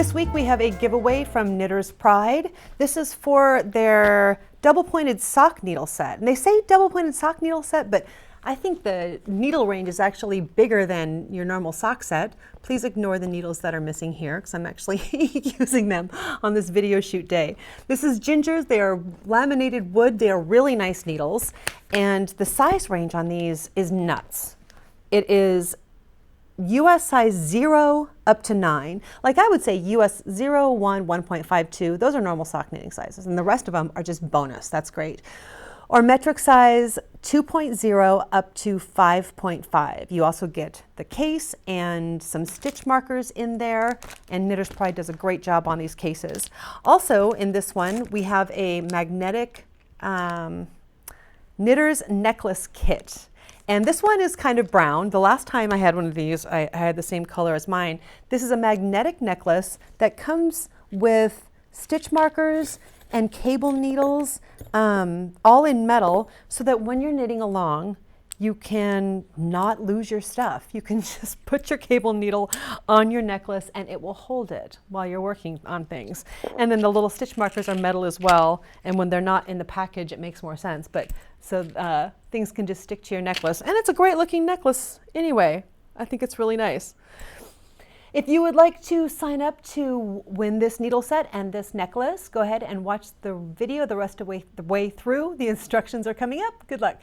This week we have a giveaway from Knitter's Pride. This is for their double-pointed sock needle set. And they say double-pointed sock needle set, but I think the needle range is actually bigger than your normal sock set. Please ignore the needles that are missing here because I'm actually using them on this video shoot day. This is Ginger's. They are laminated wood. They are really nice needles. And the size range on these is nuts. It is US size 0 up to 9. Like I would say US 0, 1, 1.52. Those are normal sock knitting sizes. And the rest of them are just bonus. That's great. Or metric size 2.0 up to 5.5. You also get the case and some stitch markers in there, and Knitter's Pride does a great job on these cases. Also in this one, we have a magnetic Knitter's necklace kit. And this one is kind of brown. The last time I had one of these, I had the same color as mine. This is a magnetic necklace that comes with stitch markers and cable needles, all in metal, so that when you're knitting along, you can not lose your stuff. You can just put your cable needle on your necklace and it will hold it while you're working on things. And then the little stitch markers are metal as well, and when they're not in the package, it makes more sense. But so things can just stick to your necklace. And it's a great looking necklace anyway. I think it's really nice. If you would like to sign up to win this needle set and this necklace, go ahead and watch the video the rest of the way through. The instructions are coming up. Good luck.